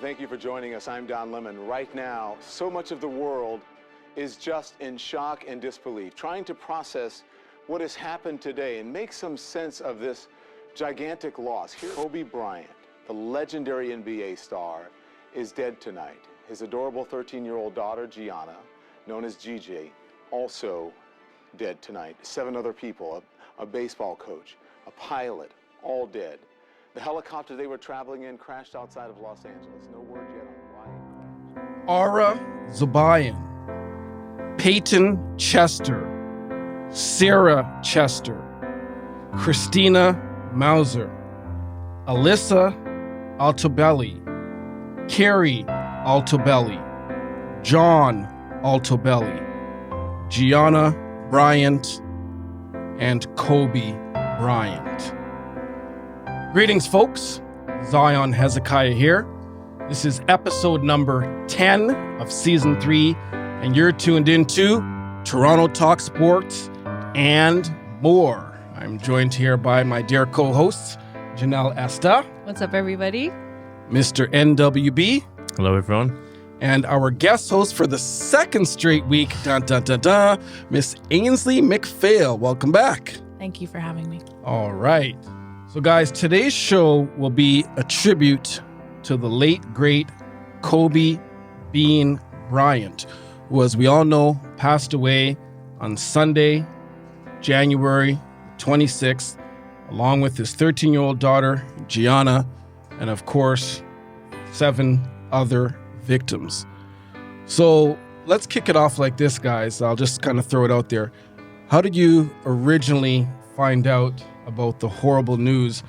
everyone. Thank you for joining us. I'm Don Lemon. Right now, so much of the world is just in shock and disbelief, trying to process what has happened today and make some sense of this gigantic loss. Here, Kobe Bryant, the legendary NBA star, is dead tonight. His adorable 13-year-old daughter, Gianna, known as Gigi, also dead tonight. 7 other people, a baseball coach, a pilot, all dead. The helicopter they were traveling in crashed outside of Los Angeles. No word yet on why it crashed. Ara Zobayan, Peyton Chester, Sarah Chester, Christina Mauser, Alyssa Altobelli, Carrie Altobelli, John Altobelli, Gianna Bryant, and Kobe Bryant. Greetings, folks. Zion Hezekiah here. This is episode number 10 of season 3, and you're tuned into Toronto Talk Sports and more. I'm joined here by my dear co-hosts, Janelle Estaa. What's up, everybody? Mr. NWB. Hello, everyone. And our guest host for the second straight week, Miss Ainsley McPhail. Welcome back. Thank you for having me. All right. So, guys, today's show will be a tribute to the late, great Kobe Bean Bryant, who, as we all know, passed away on Sunday, January 26th, along with his 13-year-old daughter, Gianna, and, of course, 7 other victims. So let's kick it off like this, guys. I'll just kind of throw it out there. How did you originally find out about the horrible news,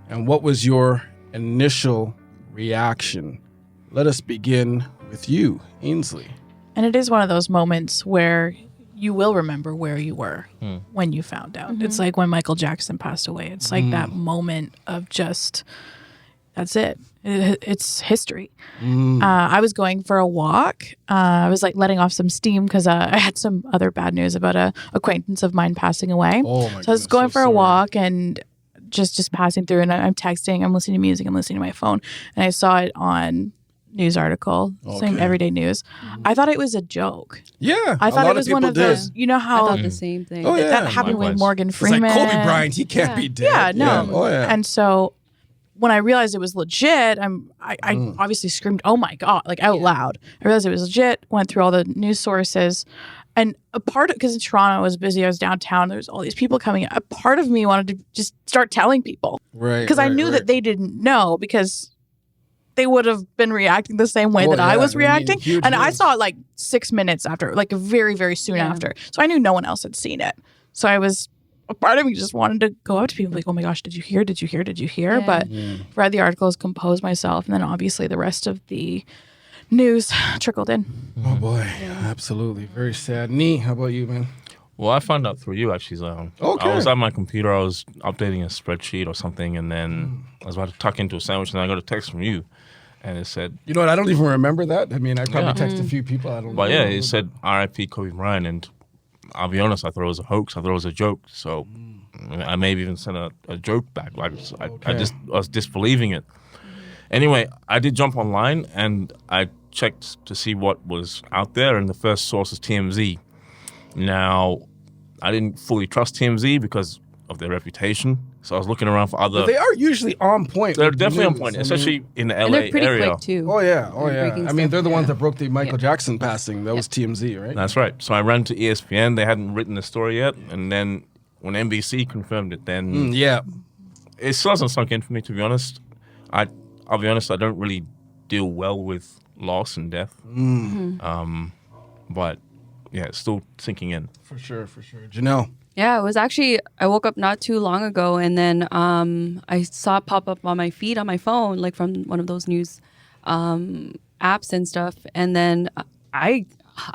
and what was your initial reaction? Let us begin with you, Ainsley. And it is one of those moments where you will remember where you were when you found out. It's like when Michael Jackson passed away. It's like that moment of just, that's it. It's history. I was going for a walk. I was like letting off some steam because I had some other bad news about a acquaintance of mine passing away. Oh my so I was going for a walk and just passing through, and I'm texting, I'm listening to music, I'm listening to my phone, and I saw it on news article saying everyday news. I thought it was a joke. Yeah, I thought it was one of those, you know how I thought the same thing. Oh, yeah. that happened with Morgan Freeman. It's like Kobe Bryant, he can't be dead. Yeah, no. Yeah. Oh, yeah. And so when I realized it was legit, I obviously screamed, "Oh my God," like out loud. I realized it was legit, went through all the news sources. And a part of, because in Toronto I was busy, I was downtown, there was all these people coming. A part of me wanted to just start telling people. Right. Because I knew that they didn't know, because they would have been reacting the same way that I was reacting. And I saw it like 6 minutes after, like very, very soon after. So I knew no one else had seen it. So a part of me just wanted to go up to people like, "Oh my gosh, did you hear? Did you hear? Did you hear?" Yeah. But read the articles, composed myself, and then obviously the rest of the news trickled in. Oh boy, absolutely. Very sad. Nee, how about you, man? Well, I found out through you, actually, Zion. Okay. I was at my computer. I was updating a spreadsheet or something, and then I was about to tuck into a sandwich, and I got a text from you, and it said... You know what? I don't even remember that. I mean, I probably texted a few people. I don't know. But yeah, it said R.I.P. Kobe Bryant, and I'll be honest, I thought it was a hoax. I thought it was a joke. So I maybe even sent a joke back. Like I was disbelieving it. Anyway, I did jump online, and I checked to see what was out there, and the first source is TMZ. Now, I didn't fully trust TMZ because of their reputation, so I was looking around for other... But they are usually on point. They're definitely on point, especially in the LA And they're pretty area. quick, too. Oh, yeah. Breaking I mean, stuff, they're the ones that broke the Michael Jackson passing. That was TMZ, right? That's right. So I ran to ESPN. They hadn't written the story yet, and then when NBC confirmed it, then... Yeah. It still hasn't sunk in for me, to be honest. I'll be honest, I don't really deal well with loss and death. But, yeah, it's still sinking in. For sure. Janelle. Yeah, it was actually, I woke up not too long ago, and then I saw it pop up on my feed on my phone, like from one of those news apps and stuff. And then I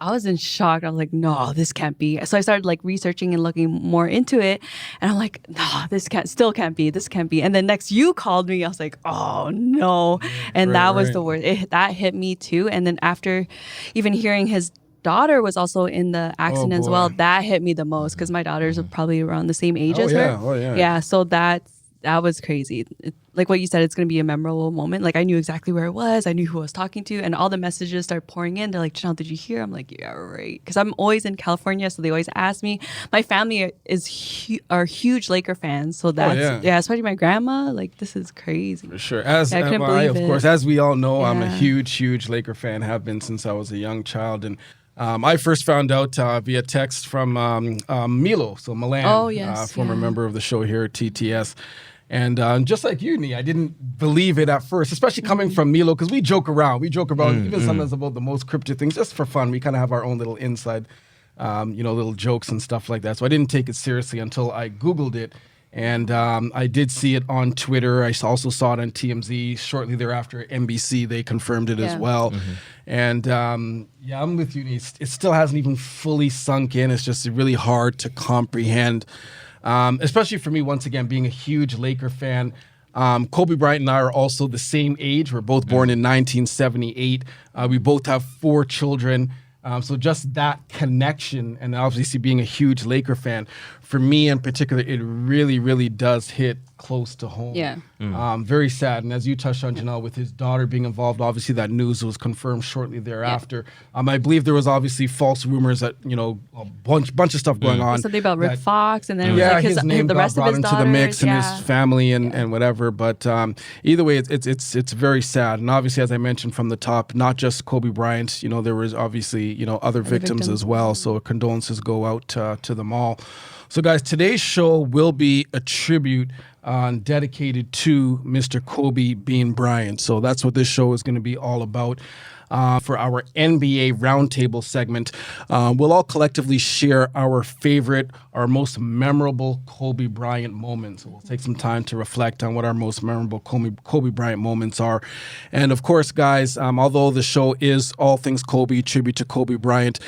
was in shock. I was like, no, this can't be. So I started like researching and looking more into it. And I'm like, no, this can't be. This can't be. And then next you called me. I was like, oh no. And that was the worst. That hit me too. And then after even hearing his daughter was also in the accident as well, that hit me the most because my daughters are probably around the same age as her. Oh yeah. Yeah. So that was crazy. like what you said, it's going to be a memorable moment. Like I knew exactly where I was. I knew who I was talking to, and all the messages started pouring in. They're like, Janelle, did you hear? I'm like, yeah, right. Because I'm always in California, so they always ask me. My family are huge Laker fans, so that's especially my grandma. Like this is crazy. For sure. As I couldn't believe of course, as we all know, I'm a Yeah. huge Laker fan. Have been since I was a young child, and I first found out via text from Milo, so Milan, Oh, yes, former yeah. member of the show here at TTS. And just like you, Nee, I didn't believe it at first, especially coming from Milo, because we joke around. We joke about even sometimes about the most cryptic things just for fun. We kind of have our own little inside, little jokes and stuff like that. So I didn't take it seriously until I Googled it. And I did see it on Twitter. I also saw it on TMZ. Shortly thereafter, NBC, they confirmed it as well. And I'm with you. It still hasn't even fully sunk in. It's just really hard to comprehend, especially for me, once again, being a huge Laker fan. Kobe Bryant and I are also the same age. We're both born in 1978. We both have 4 children. So just that connection, and obviously being a huge Laker fan, for me in particular, it really, really does hit close to home. Yeah. Very sad. And as you touched on, Janelle, with his daughter being involved, obviously that news was confirmed shortly thereafter. I believe there was obviously false rumors that, a bunch of stuff going on. Something about Rick that- Fox, and then it was like his name the got rest of brought his into daughters. the mix and yeah. his family and whatever. But either way, it's very sad. And obviously, as I mentioned from the top, not just Kobe Bryant. There was obviously other victims as well. So condolences go out to them all. So guys, today's show will be a tribute dedicated to Mr. Kobe Bean Bryant. So that's what this show is going to be all about. For our NBA Roundtable segment, we'll all collectively share our favorite, our most memorable Kobe Bryant moments. So we'll take some time to reflect on what our most memorable Kobe Bryant moments are. And of course, guys, although the show is all things Kobe, tribute to Kobe Bryant,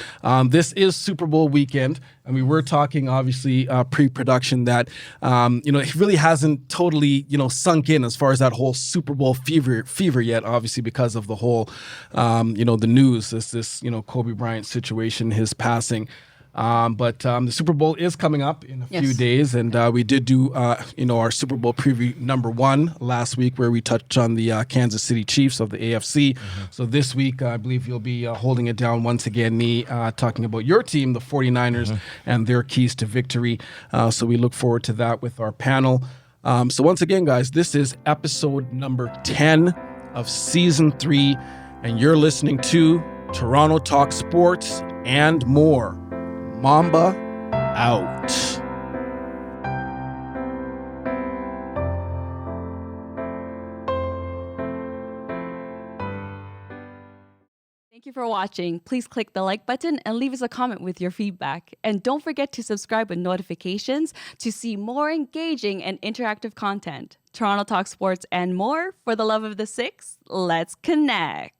this is Super Bowl weekend. And we were talking, obviously, pre-production that, it really hasn't totally, sunk in as far as that whole Super Bowl fever yet, obviously, because of the whole, the news, this Kobe Bryant situation, his passing. But the Super Bowl is coming up in a few days, and we did do our Super Bowl preview number 1 last week, where we touched on the Kansas City Chiefs of the AFC. So this week, I believe you'll be holding it down once again, Nee, talking about your team, the 49ers, and their keys to victory. So we look forward to that with our panel. So once again, guys, this is episode number 10 of season 3, and you're listening to Toronto Talk Sports and more. Mamba out. Thank you for watching. Please click the like button and leave us a comment with your feedback. And don't forget to subscribe with notifications to see more engaging and interactive content. Toronto Talk Sports and more. For the love of the 6, let's connect.